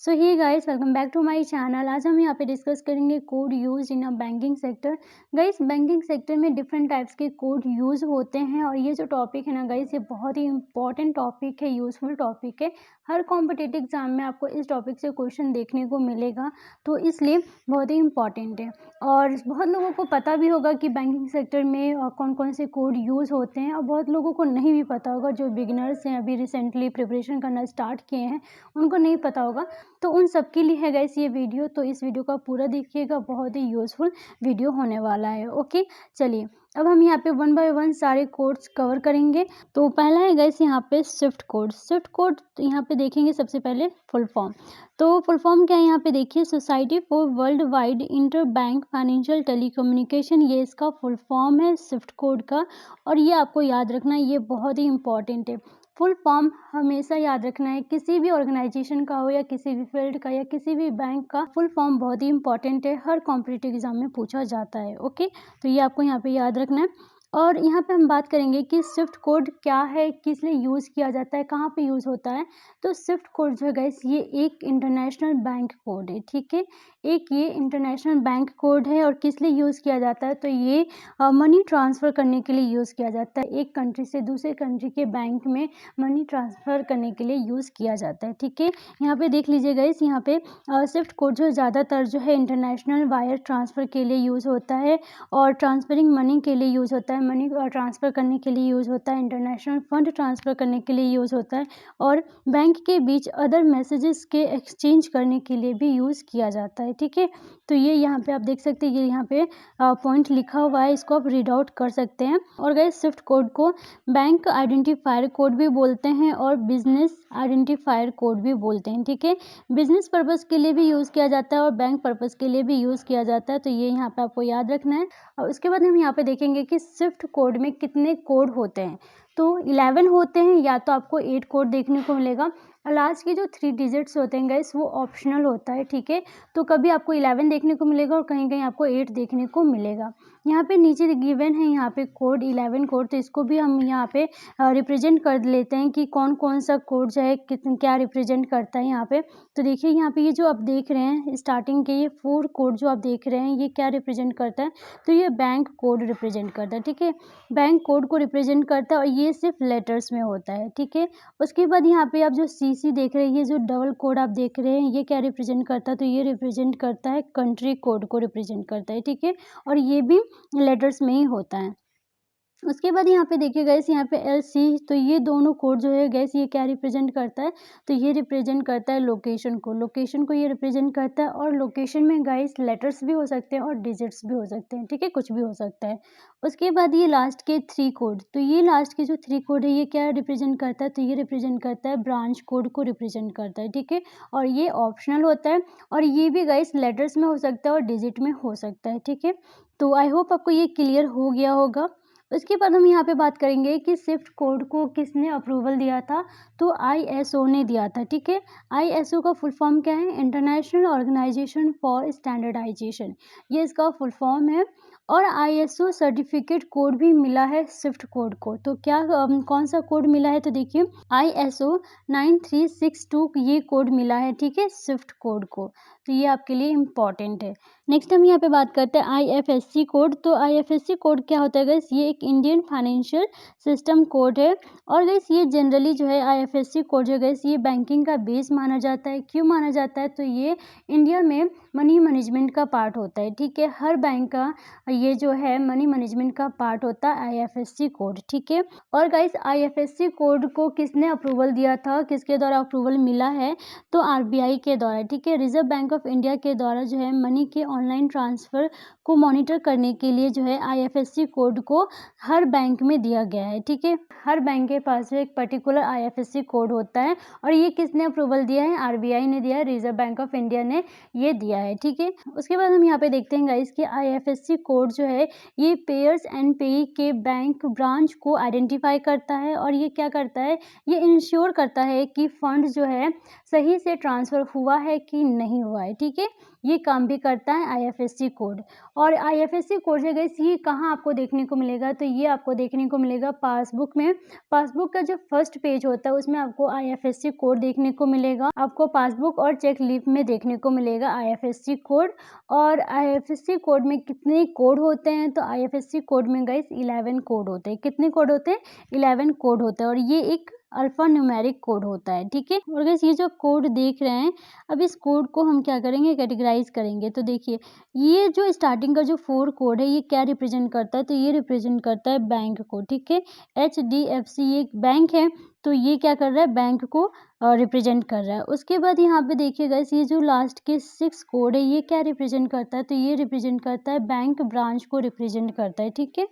So hey guys, welcome back to my channel. आज हम यहाँ पे डिस्कस करेंगे code use in a banking sector. Guys, banking sector में डिफरेंट टाइप्स के कोड यूज होते हैं और ये जो टॉपिक है ना गाइस, ये बहुत ही इंपॉर्टेंट टॉपिक है, यूजफुल टॉपिक है। हर कॉम्पिटिटिव एग्जाम में आपको इस टॉपिक से क्वेश्चन देखने को मिलेगा, तो इसलिए बहुत ही इंपॉर्टेंट है। और बहुत लोगों को पता भी होगा कि बैंकिंग सेक्टर में कौन कौन से कोड यूज़ होते हैं, और बहुत लोगों को नहीं भी पता होगा। जो बिगिनर्स हैं, अभी रिसेंटली प्रिपरेशन करना स्टार्ट किए हैं, उनको नहीं पता होगा। तो उन सब के लिए है गाइस ये वीडियो, तो इस वीडियो का पूरा देखिएगा, बहुत ही यूज़फुल वीडियो होने वाला है। ओके, चलिए अब हम यहाँ पे वन बाय वन सारे कोड्स कवर करेंगे। तो पहला है गाइस यहाँ पे स्विफ्ट कोड। स्विफ्ट कोड यहाँ पे देखेंगे सबसे पहले फुल फॉर्म। तो फुल फॉर्म क्या है यहाँ पे देखिए, society for world wide inter bank financial telecommunication, ये इसका फुल फॉर्म है स्विफ्ट कोड का। और ये आपको याद रखना है, ये बहुत ही इंपॉर्टेंट है। फुल फॉर्म हमेशा याद रखना है, किसी भी ऑर्गेनाइजेशन का हो या किसी भी फील्ड का या किसी भी बैंक का फुल फॉर्म बहुत ही इंपॉर्टेंट है, हर कॉम्पिटिटिव एग्जाम में पूछा जाता है। ओके, तो ये आपको यहाँ पे याद रखना है। और यहाँ पे हम बात करेंगे कि स्विफ्ट कोड क्या है, किस लिए यूज़ किया जाता है, कहाँ पे यूज़ होता है। तो स्विफ्ट कोड जो है गाइस, ये एक इंटरनेशनल बैंक कोड है, ठीक है। एक ये इंटरनेशनल बैंक कोड है, और किस लिए यूज़ किया जाता है, तो ये मनी ट्रांसफ़र करने के लिए यूज़ किया जाता है। एक कंट्री से दूसरे कंट्री के बैंक में मनी ट्रांसफ़र करने के लिए यूज़ किया जाता है, ठीक है। यहाँ पे देख लीजिए गाइस, यहाँ पे स्विफ्ट कोड जो ज़्यादातर जो है इंटरनेशनल वायर ट्रांसफ़र के लिए यूज़ होता है, और ट्रांसफरिंग मनी के लिए यूज़ होता है, मनी ट्रांसफ़र करने के लिए यूज़ होता है, इंटरनेशनल फंड ट्रांसफ़र करने के लिए यूज़ होता है, और बैंक के बीच अदर मैसेजेस के एक्सचेंज करने के लिए भी यूज़ किया जाता है, ठीक है। तो ये यहाँ पे आप देख सकते हैं, ये यहाँ पे पॉइंट लिखा हुआ है, इसको आप रीड आउट कर सकते हैं। और गाइस, स्विफ्ट कोड को बैंक आइडेंटिफायर कोड भी बोलते हैं और बिजनेस आइडेंटिफायर कोड भी बोलते हैं, ठीक है। बिजनेस पर्पस के लिए भी यूज़ किया जाता है और बैंक पर्पस के लिए भी यूज़ किया जाता है, तो ये यहाँ पे आपको याद रखना है। और उसके बाद हम यहाँ पे देखेंगे कि स्विफ्ट कोड में कितने कोड होते हैं। तो 11 होते हैं, या तो आपको 8 कोड देखने को मिलेगा। और लास्ट के जो 3 डिजिट्स होते हैं गाइस, वो ऑप्शनल होता है, ठीक है। तो कभी आपको 11 देखने को मिलेगा और कहीं कहीं आपको 8 देखने को मिलेगा। यहाँ पे नीचे गिवन है यहाँ पे कोड 11 कोड, तो इसको भी हम यहाँ पे रिप्रेजेंट कर लेते हैं कि कौन कौन सा कोड जो है क्या रिप्रेजेंट करता है यहाँ पे। तो देखिए यहाँ पे ये जो आप देख रहे हैं स्टार्टिंग के ये 4 कोड जो आप देख रहे हैं, ये क्या रिप्रेजेंट करता है, तो ये बैंक कोड रिप्रेजेंट करता है, ठीक है। बैंक कोड को रिप्रेजेंट करता है, और ये सिर्फ लेटर्स में होता है, ठीक है। उसके बाद यहाँ पे आप जो सीसी देख रहे हैं, ये जो डबल कोड आप देख रहे हैं, ये क्या रिप्रेजेंट करता है, तो ये रिप्रेजेंट करता है कंट्री कोड को रिप्रेजेंट करता है, ठीक है। और ये भी लेटर्स में ही होता है। उसके बाद यहाँ पे देखिए गाइस, यहाँ पे एलसी, तो ये दोनों कोड जो है गाइस, ये क्या रिप्रेजेंट करता है, तो ये रिप्रेजेंट करता है लोकेशन को। लोकेशन को ये रिप्रेजेंट करता है, और लोकेशन में गाइस लेटर्स भी हो सकते हैं और डिजिट्स भी हो सकते हैं, ठीक है, कुछ भी हो सकता है। उसके बाद ये लास्ट के 3 कोड, तो ये लास्ट के जो 3 कोड है, ये क्या रिप्रेजेंट करता है, तो ये रिप्रेजेंट करता है ब्रांच कोड को रिप्रेजेंट करता है, ठीक है। और ये ऑप्शनल होता है, और ये भी गाइस लेटर्स में हो सकता है और डिजिट में हो सकता है, ठीक है। तो आई होप आपको ये क्लियर हो गया होगा। उसके बाद हम यहाँ पे बात करेंगे कि स्विफ्ट कोड को किसने अप्रूवल दिया था, तो आईएसओ ने दिया था, ठीक है। आईएसओ का फुल फॉर्म क्या है, इंटरनेशनल ऑर्गेनाइजेशन फॉर स्टैंडर्डाइजेशन, ये इसका फुल फॉर्म है। और आईएसओ सर्टिफिकेट कोड भी मिला है स्विफ्ट कोड को। तो क्या कौन सा कोड मिला है, तो देखिए आईएसओ 9362 ये कोड मिला है, ठीक है, स्विफ्ट कोड को। तो ये आपके लिए इम्पॉर्टेंट है। नेक्स्ट हम यहाँ पे बात करते हैं आईएफएससी कोड। तो आईएफएससी कोड क्या होता है गाइस, ये एक इंडियन फाइनेंशियल सिस्टम कोड है। और गाइस ये जनरली जो है आईएफएससी कोड जो गाइस, ये बैंकिंग का बेस माना जाता है। क्यों माना जाता है, तो ये इंडिया में मनी मैनेजमेंट का पार्ट होता है, ठीक है। हर बैंक का ये जो है मनी मैनेजमेंट का पार्ट होता है आईएफएससी कोड, ठीक है। और गाइस आईएफएससी कोड को किसने अप्रूवल दिया था, किसके द्वारा अप्रूवल मिला है, तो आरबीआई के द्वारा, ठीक है। रिजर्व बैंक ऑफ इंडिया के द्वारा जो है मनी के ऑनलाइन ट्रांसफ़र को मॉनिटर करने के लिए जो है आईएफएससी कोड को हर बैंक में दिया गया है, ठीक है। हर बैंक के पास जो एक पर्टिकुलर आईएफएससी कोड होता है, और ये किसने अप्रूवल दिया है, आरबीआई ने दिया है, रिजर्व बैंक ऑफ इंडिया ने ये दिया है, ठीक है। उसके बाद हम यहाँ पे देखते हैं गाइस कि आईएफएससी कोड कोड जो है ये पेयर्स एंड पेई के बैंक ब्रांच को आइडेंटिफाई करता है और ये क्या करता है, ये इंश्योर करता है कि फंड जो है सही से ट्रांसफ़र हुआ है कि नहीं हुआ है, ठीक है। ये काम भी करता है आईएफएससी कोड। और आईएफएससी कोड है गाइस, ये कहाँ आपको देखने को मिलेगा, तो ये आपको देखने को मिलेगा पासबुक में। पासबुक का जो फर्स्ट पेज होता है उसमें आपको आईएफएससी कोड देखने को मिलेगा। आपको पासबुक और चेक लीफ में देखने को मिलेगा आईएफएससी कोड। और आईएफएससी कोड में कितने कोड होते हैं, तो आईएफएससी कोड में गाइस 11 कोड होते हैं। कितने कोड होते हैं? 11 कोड होता है और ये एक अल्फा न्यूमेरिक कोड होता है, ठीक है। और गाइस ये जो कोड देख रहे हैं, अब इस कोड को हम क्या करेंगे, कैटेगराइज करेंगे। तो देखिए ये जो स्टार्टिंग का जो 4 कोड है ये क्या रिप्रेजेंट करता है, तो ये रिप्रेजेंट करता है बैंक को, ठीक है। एचडीएफसी एक बैंक है, तो ये क्या कर रहा है, बैंक को रिप्रेजेंट कर रहा है। उसके बाद यहाँ पे देखिए गाइस ये जो लास्ट के 6 कोड है ये क्या रिप्रेजेंट करता है, तो ये रिप्रेजेंट करता है बैंक ब्रांच को रिप्रेजेंट करता है, ठीक है।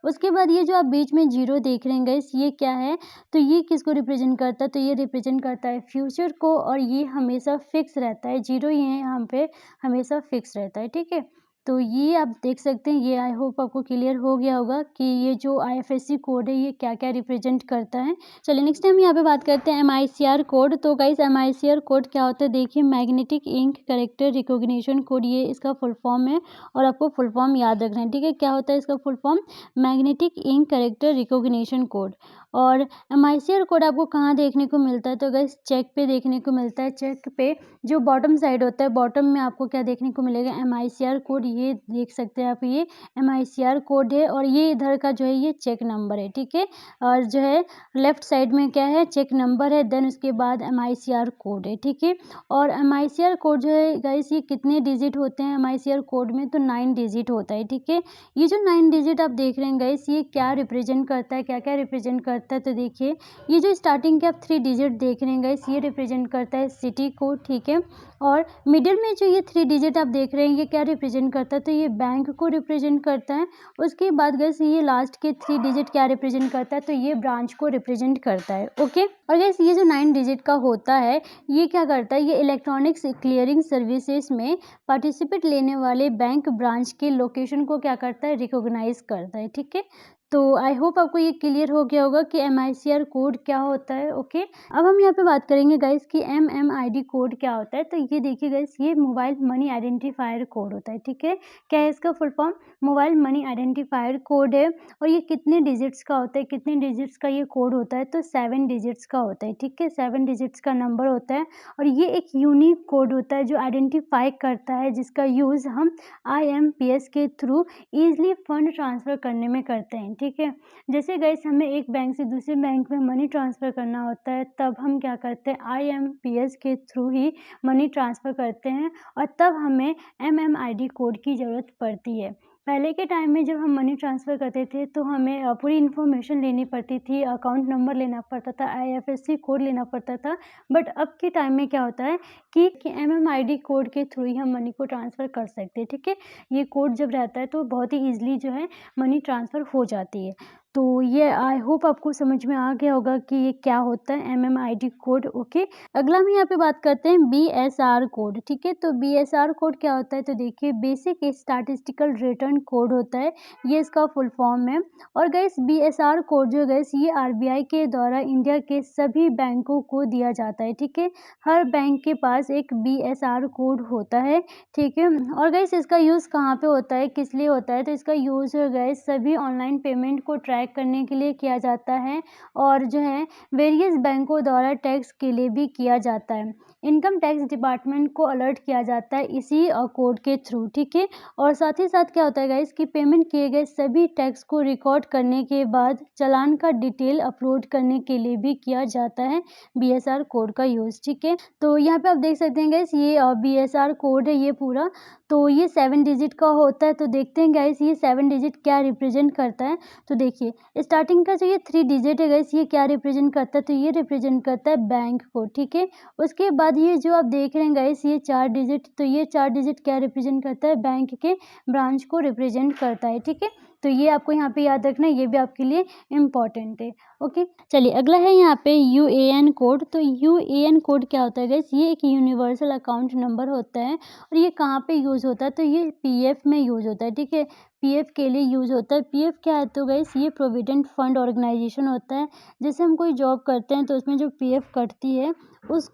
उसके बाद ये जो आप बीच में 0 देख रहे हैं गाइस ये क्या है, तो ये किसको रिप्रेजेंट करता है, तो ये रिप्रेजेंट करता है फ्यूचर को और ये हमेशा फिक्स रहता है। 0 ये यहाँ पे हमेशा फिक्स रहता है, ठीक है। तो ये आप देख सकते हैं, ये आई होप आपको क्लियर हो गया होगा कि ये जो आईएफएससी कोड है ये क्या-क्या रिप्रेजेंट करता है। चलिए नेक्स्ट टाइम यहाँ पे बात करते हैं एमआईसीआर कोड। तो गाइस एमआईसीआर कोड क्या होता है, देखिए magnetic ink character recognition code, ये इसका फुल फॉर्म है और आपको फुल फॉर्म याद रखना है, ठीक है। क्या होता है इसका full form, magnetic ink character recognition code. और एमआईसीआर कोड आपको कहाँ देखने को मिलता है, तो गाइस चेक पे देखने को मिलता है। चेक पे जो बॉटम साइड होता है, बॉटम में आपको क्या देखने को मिलेगा, एमआईसीआर कोड, ये देख सकते हैं आप, ये एमआईसीआर कोड है और ये इधर का जो है ये चेक नंबर है, ठीक है। और जो है लेफ्ट साइड में क्या है, चेक नंबर है, देन उसके बाद एमआईसीआर कोड है, ठीक है। और एमआईसीआर कोड जो है गाइस ये कितने डिजिट होते हैं एमआईसीआर कोड में, तो 9 डिजिट होता है, ठीक है। ये जो 9 डिजिट आप देख रहे हैं गाइस ये क्या रिप्रेजेंट करता है, क्या-क्या रिप्रेजेंट करता है, तो देखिए ये जो स्टार्टिंग के आप 3 डिजिट देख रहे हैं गाइस ये रिप्रेजेंट करता है सिटी कोड, ठीक है। और मिडिल में जो ये 3 डिजिट आप देख रहे हैं ये क्या रिप्रेजेंट करता है, तो ये बैंक को रिप्रेजेंट करता है। उसके बाद गाइस ये लास्ट के 3 डिजिट क्या रिप्रेजेंट करता है, तो ये ब्रांच को रिप्रेजेंट करता है, ओके। और गाइस ये जो 9 डिजिट का होता है ये क्या करता है, ये इलेक्ट्रॉनिक्स क्लियरिंग सर्विसेज में पार्टिसिपेट लेने वाले बैंक ब्रांच के लोकेशन को क्या करता है, रिकॉग्नाइज करता है, ठीक है। तो आई होप आपको ये क्लियर हो गया होगा कि एमआईसीआर कोड क्या होता है, ओके। अब हम यहाँ पे बात करेंगे गाइस कि एमएमआईडी कोड क्या होता है। तो ये देखिए गाइस ये मोबाइल मनी आइडेंटिफायर कोड होता है, ठीक है। क्या है इसका full form, mobile money identifier code है। और ये कितने डिजिट्स का होता है, कितने डिजिट्स का ये कोड होता है, तो 7 डिजिट्स का होता है, ठीक है। 7 डिजिट्स का नंबर होता है और ये एक यूनिक कोड होता है जो आइडेंटिफाई करता है, जिसका यूज़ हम आईएमपीएस के थ्रू ईजिली फंड ट्रांसफ़र करने में करते हैं, ठीक है। जैसे गाइस हमें एक बैंक से दूसरे बैंक में मनी ट्रांसफ़र करना होता है तब हम क्या करते हैं, आईएमपीएस के थ्रू ही मनी ट्रांसफ़र करते हैं और तब हमें एमएमआईडी कोड की ज़रूरत पड़ती है। पहले के टाइम में जब हम मनी ट्रांसफ़र करते थे तो हमें पूरी इन्फॉर्मेशन लेनी पड़ती थी, अकाउंट नंबर लेना पड़ता था, आईएफएससी कोड लेना पड़ता था। बट अब के टाइम में क्या होता है कि एमएमआईडी कोड के थ्रू ही हम मनी को ट्रांसफ़र कर सकते हैं, ठीक है। ये कोड जब रहता है तो बहुत ही ईज़िली जो है मनी ट्रांसफ़र हो जाती है। तो ये आई होप आपको समझ में आ गया होगा कि ये क्या होता है एमएमआईडी कोड, ओके। अगला हम यहाँ पे बात करते हैं बीएसआर कोड, ठीक है। तो बीएसआर कोड क्या होता है, तो देखिए बेसिक स्टैटिस्टिकल रिटर्न कोड होता है, ये इसका फुल फॉर्म है। और गाइस बीएसआर कोड जो गाइस ये आरबीआई के द्वारा इंडिया के सभी बैंकों को दिया जाता है, ठीक है। हर बैंक के पास एक बीएसआर कोड होता है, ठीक है। और गाइस इसका यूज़ कहाँ पे होता है, किस लिए होता है, तो इसका यूज़ गाइस सभी ऑनलाइन पेमेंट को ट्रैक करने के लिए किया जाता है और जो है वेरियस बैंकों द्वारा टैक्स के लिए भी किया जाता है। इनकम टैक्स डिपार्टमेंट को अलर्ट किया जाता है इसी कोड के थ्रू, ठीक है। और साथ ही साथ क्या होता है गाइस कि पेमेंट किए गए सभी टैक्स को रिकॉर्ड करने के बाद चालान का डिटेल अपलोड करने के लिए भी किया जाता है बीएसआर कोड का यूज़, ठीक है। तो यहाँ पे आप देख सकते हैं गाइस ये बीएसआर कोड है ये पूरा, तो ये 7 डिजिट का होता है। तो देखते हैं गाइस ये 7 डिजिट क्या रिप्रेजेंट करता है। तो देखिए स्टार्टिंग का जो ये 3 डिजिट है गाइस ये क्या रिप्रेजेंट करता है, तो ये रिप्रेजेंट करता है बैंक को, ठीक है। उसके बाद ये जो आप देख रहे हैं गाइस ये 4 डिजिट, तो ये 4 डिजिट क्या रिप्रेजेंट करता है, बैंक के ब्रांच को रिप्रेजेंट करता है, ठीक है। तो ये आपको यहाँ पे याद रखना है, ये भी आपके लिए इम्पॉर्टेंट है। ओके, चलिए अगला है यहाँ पे यूएएन कोड। तो यूएएन कोड क्या होता है गाइस? ये एक यूनिवर्सल अकाउंट नंबर होता है और ये कहाँ पे यूज़ होता है? तो ये पीएफ में यूज़ होता है, ठीक है? पीएफ के लिए यूज़ होता है। पीएफ क्या है? तो गाइस ये प्रोविडेंट फंड ऑर्गेनाइजेशन होता है। जैसे हम कोई जॉब करते हैं तो उसमें जो पीएफ कटती है उस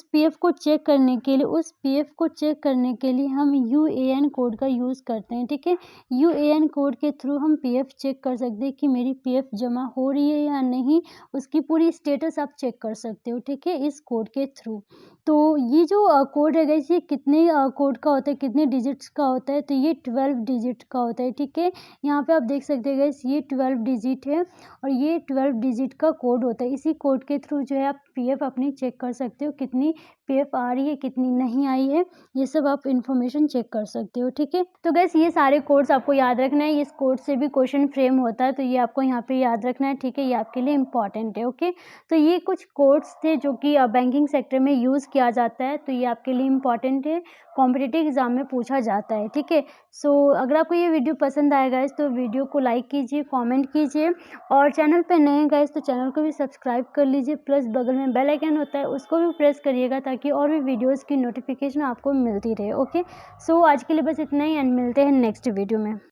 पीएफ को चेक करने के लिए हम यूएएन कोड का यूज़ करते हैं, ठीक है? यूएएन कोड के थ्रू हम पीएफ चेक कर सकते हैं कि मेरी पीएफ जमा हो रही है या नहीं, उसकी पूरी स्टेटस आप चेक कर सकते हो, ठीक है? इस कोड के थ्रू। तो ये जो कोड है गाइस, ये कितने कोड का होता है, कितने डिजिट्स का होता है? तो ये 12 डिजिट का होता है, ठीक है? यहाँ पे आप देख सकते हैं गाइस, ये 12 डिजिट है और ये 12 डिजिट का कोड होता है। इसी कोड के थ्रू जो है आप पीएफ अपनी चेक कर सकते हो, कितनी पीएफ आ रही है, कितनी नहीं आई है, ये सब आप इन्फॉर्मेशन चेक कर सकते हो, ठीक है? तो गाइस ये सारे कोड्स आपको याद रखना है, इस कोड से भी क्वेश्चन फ्रेम होता है, तो ये आपको यहाँ पे याद रखना है, ठीक है? ये आपके लिए इम्पॉर्टेंट है, ओके? तो ये कुछ कोड्स थे जो कि बैंकिंग सेक्टर में यूज़ किया जाता है, तो ये आपके लिए इम्पॉर्टेंट है, कॉम्पिटिटिव एग्ज़ाम में पूछा जाता है, ठीक है? सो अगर आपको ये वीडियो पसंद आया गाइस तो वीडियो को लाइक कीजिए, कमेंट कीजिए और चैनल पे नए हैं गाइस तो चैनल को भी सब्सक्राइब कर लीजिए, प्लस बगल में बेल आइकन होता है उसको भी प्रेस करिएगा ताकि और भी वीडियोज़ की नोटिफिकेशन आपको मिलती रहे, ओके? सो आज के लिए बस इतना ही एंड मिलते हैं नेक्स्ट वीडियो में।